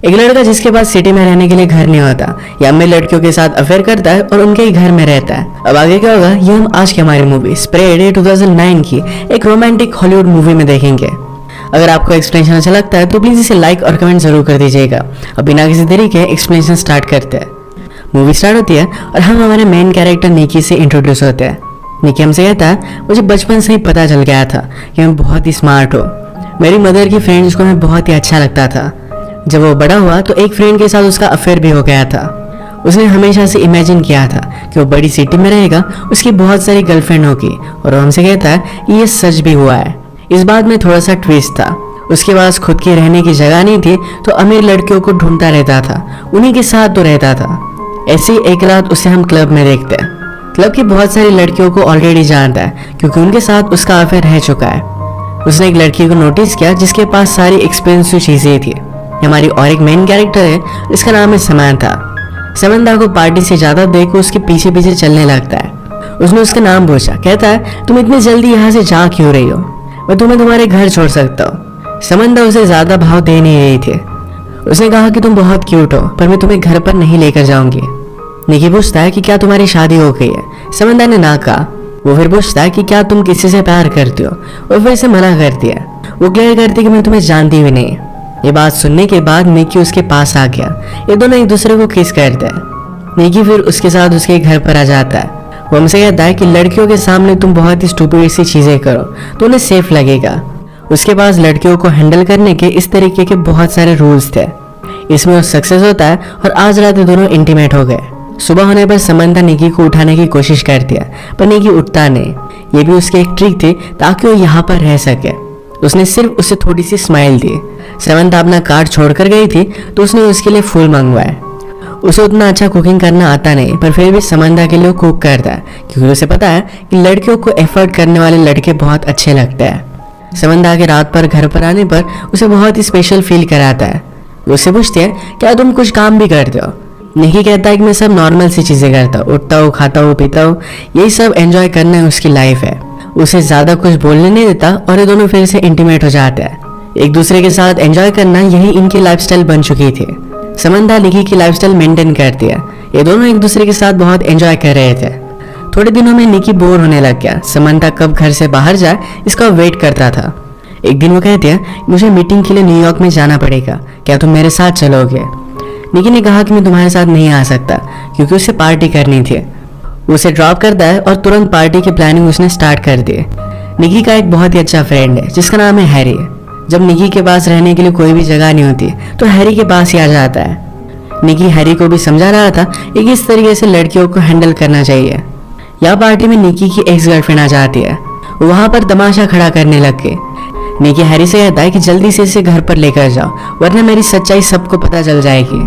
एक लड़का जिसके पास सिटी में रहने के लिए घर नहीं होता, या अमीर लड़कियों के साथ अफेयर करता है और उनके ही घर में रहता है। अब आगे क्या होगा ये हम आज की हमारी मूवी स्प्रेड 2009 की एक रोमांटिक हॉलीवुड मूवी में देखेंगे। अगर आपको एक्सप्लेनेशन अच्छा लगता है तो प्लीज इसे लाइक और कमेंट जरूर कर दीजिएगा। अब बिना किसी देरी के एक्सप्लेनेशन स्टार्ट करते हैं। मूवी स्टार्ट होती है और हम हमारे मेन कैरेक्टर निकी से इंट्रोड्यूस होते हैं। निकी हमसे कहता है, मुझे बचपन से ही पता चल गया था कि मैं बहुत ही स्मार्ट हूँ। मेरी मदर की फ्रेंड्स को मैं बहुत ही अच्छा लगता था। जब वो बड़ा हुआ तो एक फ्रेंड के साथ उसका अफेयर भी हो गया था। उसने हमेशा से इमेजिन किया था कि वो बड़ी सिटी में रहेगा, उसकी बहुत सारी गर्लफ्रेंड होगी, और वो हमसे कहता है कि ये सच भी हुआ है। इस बात में थोड़ा सा ट्विस्ट था। उसके पास खुद की रहने की जगह नहीं थी तो अमीर लड़कियों को ढूंढता रहता था, उन्हीं के साथ तो रहता था। ऐसी एक रात उसे हम क्लब में देखते हैं। क्लब की बहुत सारी लड़कियों को ऑलरेडी जानता है क्योंकि उनके साथ उसका अफेयर रह चुका है। उसने एक लड़की को नोटिस किया जिसके पास सारी एक्सपेंसिव चीजें थी। हमारी और एक मेन कैरेक्टर है, इसका नाम है समंथा। समंथा को पार्टी से ज्यादा देख उसके पीछे पीछे चलने लगता है। उसने उसका नाम पूछा, कहता है तुम इतनी जल्दी यहाँ से जा क्यों रही हो, मैं तुम्हें तुम्हारे घर छोड़ सकता हूँ। समंथा उसे ज्यादा भाव दे नहीं रही थी। उसने कहा कि तुम बहुत क्यूट हो पर मैं तुम्हें घर पर नहीं लेकर जाऊंगी। निकी पूछता है कि क्या तुम्हारी शादी हो गई है। समंथा ने ना कहा। वो फिर पूछता है कि क्या तुम किसी से प्यार करती हो, और फिर से मना करती है। वो क्लियर करती है कि मैं तुम्हें जानती भी नहीं। ये बात सुनने के बाद निकी उसके पास आ गया। ये दोनों एक दूसरे को किस करते हैं। निकी फिर उसके साथ उसके घर पर आ जाता है। वो हमसे कहता है कि लड़कियों के सामने तुम बहुत ही स्टूपिड सी चीजें करो तो उन्हें सेफ लगेगा। उसके पास लड़कियों को हैंडल करने के इस तरीके के बहुत सारे रूल्स थे। इसमें वो सक्सेस होता है और आज रात दोनों इंटीमेट हो गए। सुबह होने पर समंथा निकी को उठाने की कोशिश करती है पर निकी उठता नहीं। ये भी उसकी एक ट्रिक थी ताकि वो यहाँ पर रह सके। उसने सिर्फ उसे थोड़ी सी स्माइल दी। समंथा अपना कार्ड छोड़कर गई थी तो उसने उसके लिए फूल मंगवाए। उसे उतना अच्छा कुकिंग करना आता नहीं पर फिर भी समंथा के लिए कुक करता है क्योंकि उसे पता है कि लड़कियों को एफर्ट करने वाले लड़के बहुत अच्छे लगते हैं। समंथा के रात पर घर पर आने पर उसे बहुत ही स्पेशल फील कराता है। वो उससे पूछती है, क्या तुम कुछ काम भी करते हो। निकी कहता है कि मैं सब नॉर्मल सी चीजें करता हूँ, उठता हूँ, खाता हूँ, पीता हूँ, यही सब एंजॉय करना है उसकी लाइफ है। उसे ज्यादा कुछ बोलने नहीं देता और ये दोनों फिर से इंटीमेट हो जाते हैं। एक दूसरे के साथ एंजॉय करना यही इनकी लाइफस्टाइल बन चुकी थी। समंथा निकी की लाइफस्टाइल मेंटेन करती है। ये दोनों एक दूसरे के साथ बहुत एंजॉय कर रहे थे। थोड़े दिनों में निकी बोर होने लग गया। समंथा कब घर से बाहर जाए इसका वेट करता था। एक दिन वो कहती है, मुझे मीटिंग के लिए न्यूयॉर्क में जाना पड़ेगा, क्या तुम मेरे साथ चलोगे। निकी ने कहा कि मैं तुम्हारे साथ नहीं आ सकता क्योंकि उसे पार्टी करनी थी। उसे ड्रॉप करता है और तुरंत पार्टी की प्लानिंग उसने स्टार्ट कर दी। निकी का एक बहुत ही अच्छा फ्रेंड है जिसका नाम है हैरी। जब निकी के पास रहने के लिए कोई भी जगह नहीं होती तो हैरी के पास ही आ जाता है। निकी हैरी को भी समझा रहा था कि किस तरीके से लड़कियों को हैंडल करना चाहिए। यह पार्टी में निकी की एक्स गर्लफ्रेंड आ जाती है। वहां पर तमाशा खड़ा करने लग गए। निकी हैरी से कहता है कि जल्दी से इसे घर पर लेकर जाओ वरना मेरी सच्चाई सबको पता चल जाएगी।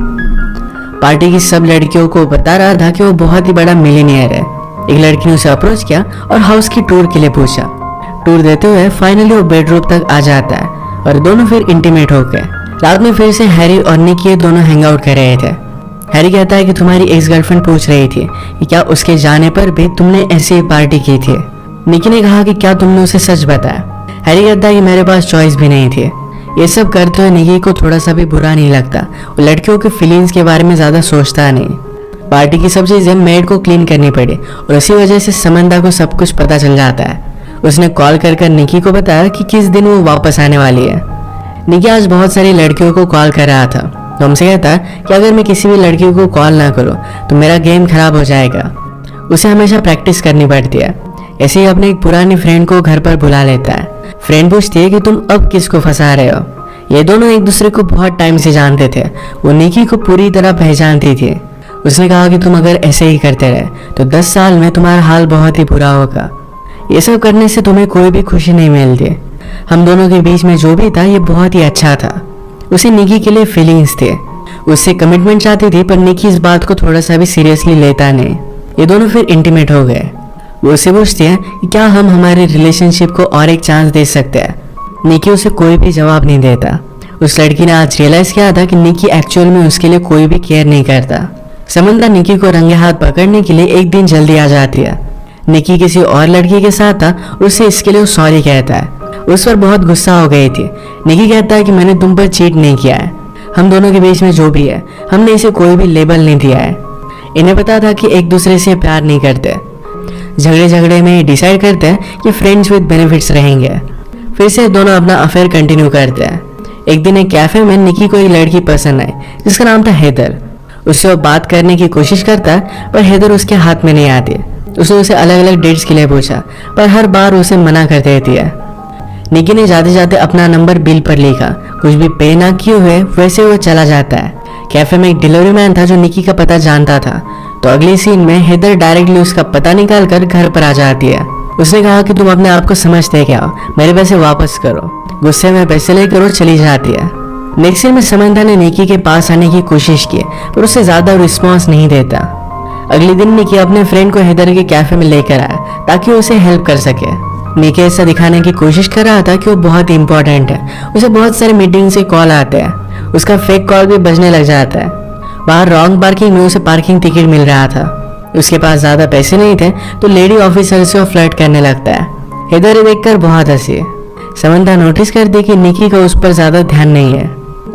पार्टी की सब लड़कियों को बता रहा था कि वो बहुत ही बड़ा मिलियनियर है। एक लड़की ने उसे अप्रोच किया और हाउस की टूर के लिए पूछा। टूर देते हुए फाइनली वो बेडरूम तक आ जाता है और दोनों फिर इंटीमेट हो गए। रात में फिर से हैरी और निकी दोनों हैंग आउट कर रहे थे। हैरी कहता है कि तुम्हारी एक्स गर्लफ्रेंड पूछ रही थी कि क्या उसके जाने पर भी तुमने ऐसी पार्टी की थी। निकी ने कहा कि क्या तुमने उसे सच बताया। हैरी कहता है कि मेरे पास चॉइस भी नहीं थी। ये सब करते हुए निकी को थोड़ा सा भी बुरा नहीं लगता। वो लड़कियों के फीलिंग्स के बारे में ज्यादा सोचता नहीं। पार्टी की सब चीजें मेड को क्लीन करनी पड़ी और इसी वजह से समंथा को सब कुछ पता चल जाता है। उसने कॉल कर निकी को बताया कि किस दिन वो वापस आने वाली है। निकी आज बहुत सारी लड़कियों को कॉल कर रहा था तो हमसे कहता है कि अगर मैं किसी भी लड़की को कॉल ना करूँ तो मेरा गेम खराब हो जाएगा। उसे हमेशा प्रैक्टिस करनी पड़ती है। ऐसे ही अपने एक पुरानी फ्रेंड को घर पर बुला लेता है। फ्रेंड पूछती है कि तुम अब किसको फंसा रहे हो। ये दोनों एक दूसरे को बहुत टाइम से जानते थे। वो निकी को पूरी तरह पहचानती थी। उसने कहा कि तुम अगर ऐसे ही करते रहे तो 10 साल में तुम्हारा हाल बहुत ही बुरा होगा। ये सब करने से तुम्हें कोई भी खुशी नहीं मिलती। हम दोनों के बीच में जो भी था ये बहुत ही अच्छा था। उसे निकी के लिए फीलिंग्स थे। उससे कमिटमेंट चाहती थी पर निकी इस बात को थोड़ा सा भी सीरियसली लेता नहीं। ये दोनों फिर इंटीमेट हो गए। वो उससे पूछती है कि क्या हम हमारे रिलेशनशिप को और एक चांस दे सकते हैं। निकी उसे कोई भी जवाब नहीं देता। उस लड़की ने आज रियलाइज किया था कि निकी एक्चुअल में उसके लिए कोई भी केयर नहीं करता। समंथा निकी को रंगे हाथ पकड़ने के लिए एक दिन जल्दी आ जाती है। निकी किसी और लड़की के साथ था, उससे इसके लिए वो सॉरी कहता है। उस पर बहुत गुस्सा हो गई थी। निकी कहता है कि मैंने तुम पर चीट नहीं किया है, हम दोनों के बीच में जो भी है, हमने इसे कोई भी लेबल नहीं दिया है। इन्हें पता था कि एक दूसरे से प्यार नहीं करते। झगड़े झगड़े में डिसाइड करते हैं कि फ्रेंड्स विद बेनिफिट्स रहेंगे। फिर से दोनों अपना अफेयर कंटिन्यू करते हैं। एक दिन एक कैफे में निकी को एक लड़की पसंद आई जिसका नाम था हैदर। उससे वो बात करने की कोशिश करता है पर हैदर उसके हाथ में नहीं आती। उसने उसे अलग अलग डेट्स के लिए पूछा पर हर बार उसे मना कर देती है। निकी ने जाते जाते अपना नंबर बिल पर लिखा। कुछ भी पे ना किए हुए वैसे वो चला जाता है। कैफे में एक डिलीवरी मैन था जो निकी का पता जानता था। तो अगली सीन में हैदर डायरेक्टली उसका पता निकाल कर घर पर आ जाती है। उसने कहा कि तुम अपने आप को समझते क्या हो, मेरे पैसे वापस करो। गुस्से में पैसे लेकर वो चली जाती है। नेक्स्ट सीन में समंथा ने निकी के पास आने की कोशिश की पर उसे ज्यादा रिस्पॉन्स नहीं देता। अगले दिन निकी अपने फ्रेंड को हैदर के कैफे में लेकर आया ताकि वो उसे हेल्प कर सके। निकी ऐसा दिखाने की कोशिश कर रहा था कि वो बहुत इंपॉर्टेंट है। उसे बहुत सारे मीटिंग से कॉल आते हैं। उसका फेक कॉल भी बजने लग जाता है। बाहर रॉन्ग पार्किंग में उसे पार्किंग टिकट मिल रहा था। उसके पास ज्यादा पैसे नहीं थे तो लेडी ऑफिसर से वो फ्लर्ट करने लगता है। हैदर देखकर बहुत हंसी। समंथा नोटिस करती कि निकी का उस पर ज्यादा ध्यान नहीं है।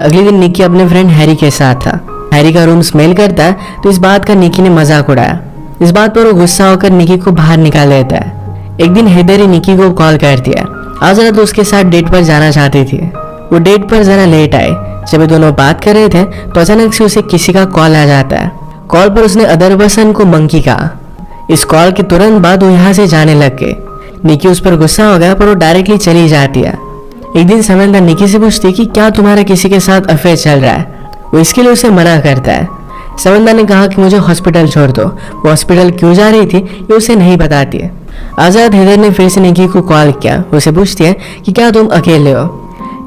अगले दिन निकी अपने फ्रेंड हैरी के साथ था। हैरी का रूम स्मेल करता है तो इस बात का निकी ने मजाक उड़ाया। इस बात पर वो गुस्सा होकर निकी को बाहर निकाल देता है। एक दिन हैदर ही निकी को कॉल कर दिया। आज रात तो उसके साथ डेट पर जाना चाहती थी। वो डेट पर जरा लेट आए। जब ये दोनों बात कर रहे थे तो अचानक से उसे किसी का कॉल आ जाता है। कॉल पर उसने अदर पर्सन को मंकी कहा। इस कॉल के तुरंत बाद वो यहाँ से जाने लग गए। निकी उस पर गुस्सा हो गया पर वो डायरेक्टली चली जाती है। एक दिन समंथा निकी से पूछती कि क्या तुम्हारा किसी के साथ अफेयर चल रहा है। वो इसके लिए उसे मना करता है। समंथा ने कहा कि मुझे हॉस्पिटल छोड़ दो। वो हॉस्पिटल क्यों जा रही थी ये उसे नहीं बताती है। आजाद हैदर ने फिर से निकी को कॉल किया। उसे पूछती है कि क्या तुम अकेले हो।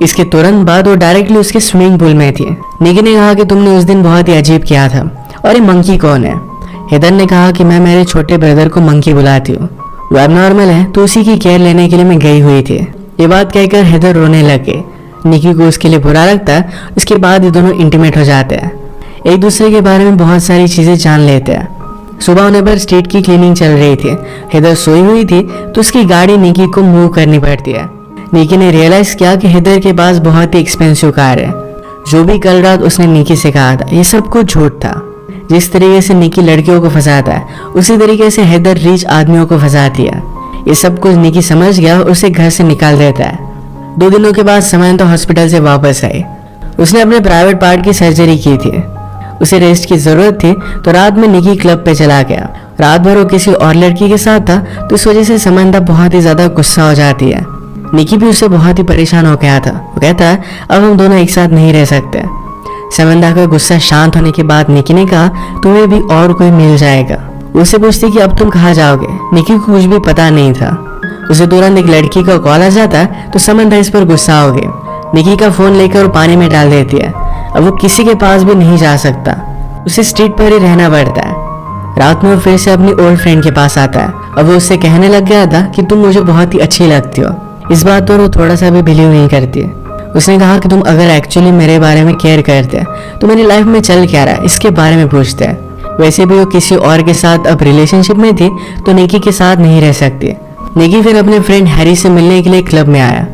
इसके तुरंत बाद वो डायरेक्टली उसके स्विमिंग पूल में थी। निकी ने कहा कि तुमने उस दिन बहुत ही अजीब किया था और ये मंकी कौन है। हैदर ने कहा कि मैं मेरे छोटे ब्रदर को मंकी बुलाती हूँ। वो एबनॉर्मल है तो उसी की केयर लेने के लिए मैं गई हुई थी। ये बात कहकर हैदर रोने लगे। निकी को उसके लिए बुरा लगता है। इसके बाद ये दोनों इंटीमेट हो जाते हैं। एक दूसरे के बारे में बहुत सारी चीजें जान लेते हैं। सुबह होने पर स्ट्रीट की क्लीनिंग चल रही थी। हैदर सोई हुई थी तो उसकी गाड़ी निकी को मूव करनी पड़ती है। निकी ने रियलाइज किया कि हैदर के पास बहुत ही एक्सपेंसिव कार है। जो भी कल रात उसने निकी से कहा था ये सब कुछ झूठ था। जिस तरीके से निकी लड़कियों को फंसाता है उसी तरीके से हैदर रिच आदमियों को फंसाती है। ये सब कुछ निकी समझ गया और उसे घर से निकाल देता है। 2 दिनों के बाद समंथा हॉस्पिटल से वापस आई। उसने अपने प्राइवेट पार्ट की सर्जरी की थी। उसे रेस्ट की जरूरत थी तो रात में निकी क्लब पे चला गया। रात भर वो किसी और लड़की के साथ था तो इस वजह से समंथा बहुत ही ज्यादा गुस्सा हो जाती है। निकी भी उससे बहुत ही परेशान हो गया था। वो कहता है अब हम दोनों एक साथ नहीं रह सकते। समंथा का गुस्सा शांत होने के बाद निकी ने कहा तुम्हें भी और कोई मिल जाएगा। उससे पूछती कि अब तुम कहाँ जाओगे। निकी को कुछ भी पता नहीं था। उसे तुरंत एक लड़की का कॉल आ जाता है तो समंथा इस पर गुस्सा हो गई। निकी का फोन लेकर वो पानी में डाल देती है। अब वो किसी के पास भी नहीं जा सकता। उसे स्ट्रीट पर ही रहना पड़ता है। रात में वो फिर से अपनी ओल्ड फ्रेंड के पास आता है। अब वो उससे कहने लग गया था कि तुम मुझे बहुत ही अच्छी लगती हो। इस बात पर वो थोड़ा सा भी बिलीव नहीं करती। उसने कहा कि तुम अगर एक्चुअली मेरे बारे में केयर करते तो मेरी लाइफ में चल क्या रहा है इसके बारे में पूछते हैं। वैसे भी वो किसी और के साथ अब रिलेशनशिप में थी तो निकी के साथ नहीं रह सकती। निकी फिर अपने फ्रेंड हैरी से मिलने के लिए क्लब में आया।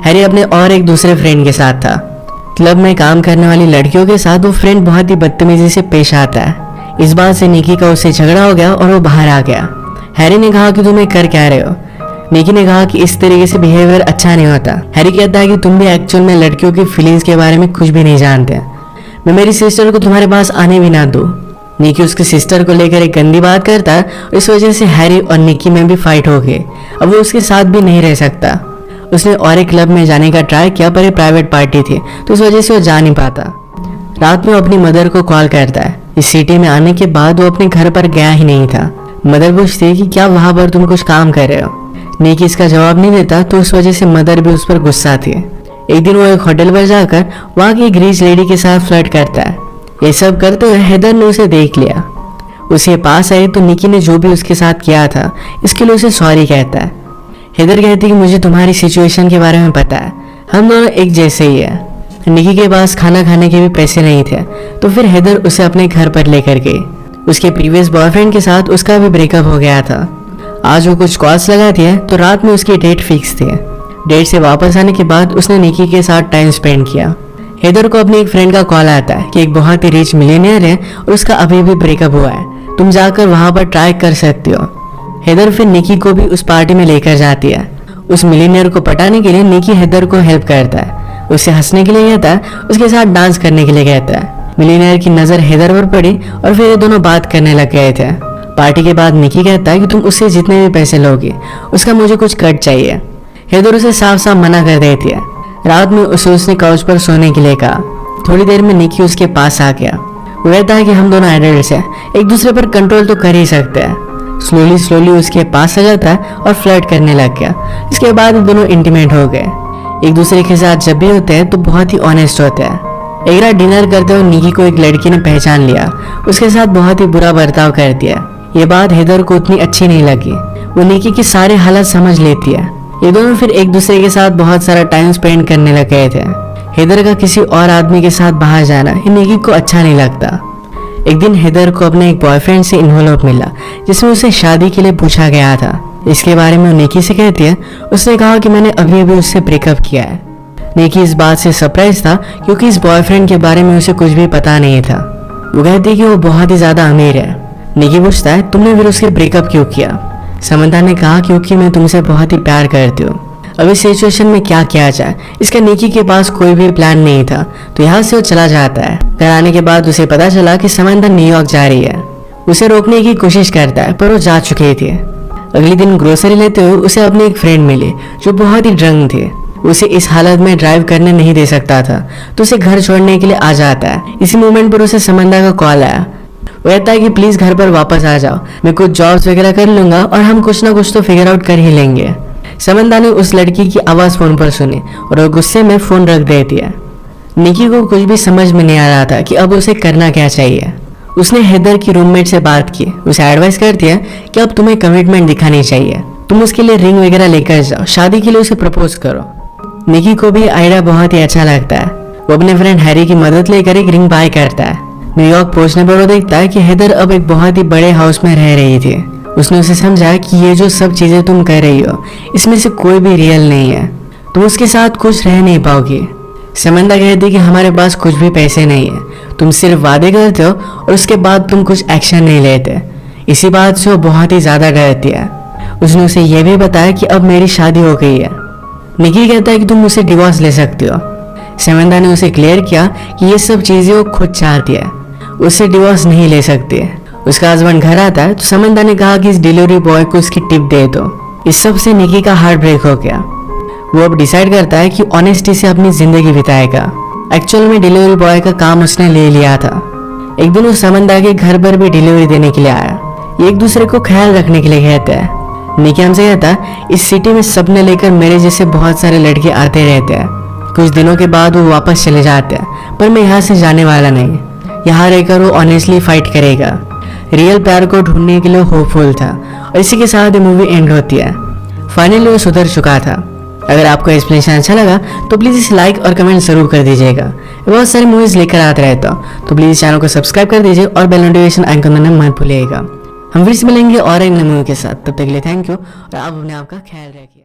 हैरी अपने और एक दूसरे फ्रेंड के साथ था। क्लब में काम करने वाली लड़कियों के साथ वो फ्रेंड बहुत ही बदतमीजी से पेश आता है। इस बात से निकी का उससे झगड़ा हो गया और वो बाहर आ गया। हैरी ने कहा कि तुम ये कर क्या रहे हो। निकी ने कहा कि इस तरीके से बिहेवियर अच्छा नहीं होता। हैरी कहता है कि तुम भी एक्चुअल में लड़कियों की फीलिंग्स के बारे में कुछ भी नहीं जानते। मैं मेरी सिस्टर को तुम्हारे पास आने भी ना दूं। निकी उसकी सिस्टर को लेकर एक गंदी बात करता है और इस वजह से हैरी और निकी में भी फाइट हो गई। अब वो उसके साथ भी नहीं रह सकता। उसने और एक क्लब में जाने का ट्राई किया पर ये प्राइवेट पार्टी थी तो इस वजह से वो जा नहीं पाता। रात में वो अपनी मदर को कॉल करता है। इस सिटी में आने के बाद वो अपने घर पर गया ही नहीं था। मदर पूछती है कि क्या वहां पर तुम कुछ काम कर रहे हो। निकी इसका जवाब नहीं देता तो उस वजह से मदर भी उस पर गुस्सा थी। एक दिन वो एक होटल पर जाकर वहाँ की एक रिच लेडी के साथ फ्लर्ट करता है। ये सब करते हुए हैदर ने उसे देख लिया। उसे पास आई तो निकी ने जो भी उसके साथ किया था इसके लिए उसे सॉरी कहता है। हैदर कहती कि मुझे तुम्हारी सिचुएशन के बारे में पता है, हम दोनों एक जैसे ही है। निकी के पास खाना खाने के भी पैसे नहीं थे तो फिर हैदर उसे अपने घर पर लेकर गई। उसके प्रीवियस बॉयफ्रेंड के साथ उसका भी ब्रेकअप हो गया था। आज वो कुछ कॉल्स लगाती है तो रात में उसकी डेट फिक्स थी। डेट से वापस आने के बाद उसने निकी के साथ टाइम स्पेंड किया। हेदर को अपने एक फ्रेंड का कॉल आता है कि एक बहुत ही रिच मिलियनियर है और उसका अभी भी ब्रेकअप हुआ है, तुम जाकर वहां पर ट्राई कर सकती हो। हेदर फिर निकी को भी उस पार्टी में लेकर जाती है। उस मिलियनियर को पटाने के लिए निकी हेदर को हेल्प करता है, उसे हंसने के लिए कहता है, उसके साथ डांस करने के लिए कहता है। मिलियनियर की नजर हेदर पर पड़ी और फिर ये दोनों बात करने लग गए थे। पार्टी के बाद निकी कहता है कि तुम उससे जितने भी पैसे लोगे उसका मुझे कुछ कट चाहिए। हेदर उसे साफ साफ मना कर देती है। रात में उसने काउच पर सोने के लिए कहा। थोड़ी देर में निकी उसके पास आ गया। वो कहता है कि हम दोनों एडल्ट्स हैं, एक दूसरे पर कंट्रोल तो कर ही सकते हैं। स्लोली उसके पास आ जाता है और फ्लर्ट करने लग गया। इसके बाद दोनों इंटीमेट हो गए। एक दूसरे के साथ जब भी होते हैं तो बहुत ही ऑनेस्ट होते हैं। एक रात डिनर करते हुए निकी को एक लड़की ने पहचान लिया, उसके साथ बहुत ही बुरा बर्ताव कर दिया। ये बात हेदर को उतनी अच्छी नहीं लगी। वो निकी के सारे हालात समझ लेती है। ये दोनों फिर एक दूसरे के साथ बहुत सारा टाइम स्पेंड करने लग गए थे। हेदर का किसी और आदमी के साथ बाहर जाना निकी को अच्छा नहीं लगता। एक दिन हेदर को अपने एक बॉयफ्रेंड से इन्वॉल्व मिला जिसमें उसे शादी के लिए पूछा गया था। इसके बारे में वो निकी से कहती है, उसने कहा कि मैंने अभी अभी उससे ब्रेकअप किया है। निकी इस बात से सरप्राइज था क्योंकि इस बॉयफ्रेंड के बारे में उसे कुछ भी पता नहीं था। वो कहती है कि वो बहुत ही ज्यादा अमीर है। निकी पूछता है, तुमने फिर उससे ब्रेकअप क्यों किया? समंता ने कहा, क्योंकि मैं तुमसे बहुत ही प्यार करती हूँ। अब इस सिचुएशन में क्या किया जाए? इसका निकी के पास कोई भी प्लान नहीं था, तो यहाँ से वो चला जाता है। घर आने के बाद उसे पता चला कि समंता न्यूयॉर्क जा रही है। उसे रोकने की कोशिश करता है पर वो जा चुकी थी। अगले दिन ग्रोसरी लेते हुए उसे अपनी एक फ्रेंड मिली जो बहुत ही ड्रंक थी। उसे इस हालत में ड्राइव करने नहीं दे सकता था, तो उसे घर छोड़ने के लिए आ जाता है। इसी मोमेंट पर उसे समंता का कॉल आया। वो कहता है कि प्लीज घर पर वापस आ जाओ, मैं कुछ जॉब्स वगैरह कर लूंगा और हम कुछ ना कुछ तो फिगर आउट कर ही लेंगे। समंता ने उस लड़की की आवाज फोन पर सुनी और वो गुस्से में फोन रख देती है। निकी को कुछ भी समझ में नहीं आ रहा था कि अब उसे करना क्या चाहिए। उसने हेदर की रूममेट से बात की, उसे एडवाइस करती है कि अब तुम्हें कमिटमेंट दिखानी चाहिए, तुम उसके लिए रिंग वगैरह लेकर जाओ, शादी के लिए उसे प्रपोज करो। निकी को भी आइडिया बहुत ही अच्छा लगता है। वो अपने फ्रेंड हैरी की मदद लेकर एक रिंग बाय करता है। न्यूयॉर्क पहुंचने पर वो देखता है कि हेदर अब एक बहुत ही बड़े हाउस में रह रही थी। उसने उसे समझाया कि ये जो सब चीजें तुम कर रही हो इसमें से कोई भी रियल नहीं है, तुम उसके साथ खुश रह नहीं पाओगी। समंता कहती कि हमारे पास कुछ भी पैसे नहीं है, तुम सिर्फ वादे करते हो और उसके बाद तुम कुछ एक्शन नहीं लेते। इसी बात से वो बहुत ही ज्यादा डरती है। उसने उसे यह भी बताया कि अब मेरी शादी हो गई है। निकी कहता है कि तुम मुझसे डिवोर्स ले सकती हो। समंता ने उसे क्लियर किया कि ये सब चीजें वो खुद चाहती है, उससे डिवोर्स नहीं ले सकती है। उसका हस्बैंड घर आता है तो समंता ने कहा कि इस डिलीवरी बॉय को उसकी टिप दे दो। इस सब से निकी का हार्ट ब्रेक हो गया। वो अब डिसाइड करता है कि ऑनेस्टी से अपनी जिंदगी बिताएगा। एक्चुअल में डिलीवरी बॉय का काम उसने ले लिया था। एक दिन वो समंता के घर पर भी डिलीवरी देने के लिए आया। ये एक दूसरे को ख्याल रखने के लिए कहते हैं। निकी हमसे कहता है, इस सिटी में सपने लेकर मेरे जैसे बहुत सारे लड़के आते रहते हैं। कुछ दिनों के बाद वो वापस चले जाते हैं, पर मैं यहाँ से जाने वाला नहीं। यहाँ रहकर वो ऑनेस्टली फाइट करेगा। रियल प्यार को ढूंढने के लिए होपफुल था और इसी के साथ ये मूवी एंड होती है। फाइनली वो सुधर चुका था। अगर आपको एक्सप्लेनेशन अच्छा लगा तो प्लीज़ इसे लाइक और कमेंट जरूर कर दीजिएगा। बहुत सारी मूवीज़ लेकर आते रहता हूँ, तो प्लीज़ चैनल को सब्सक्राइब कर दीजिए और बेल नोटिफिकेशन आइकन दबाना मत भूलिएगा। हम फिर से मिलेंगे और एक नई मूवी के साथ, तब तक के लिए थैंक यू और आप अपने आप का ख्याल रखिए।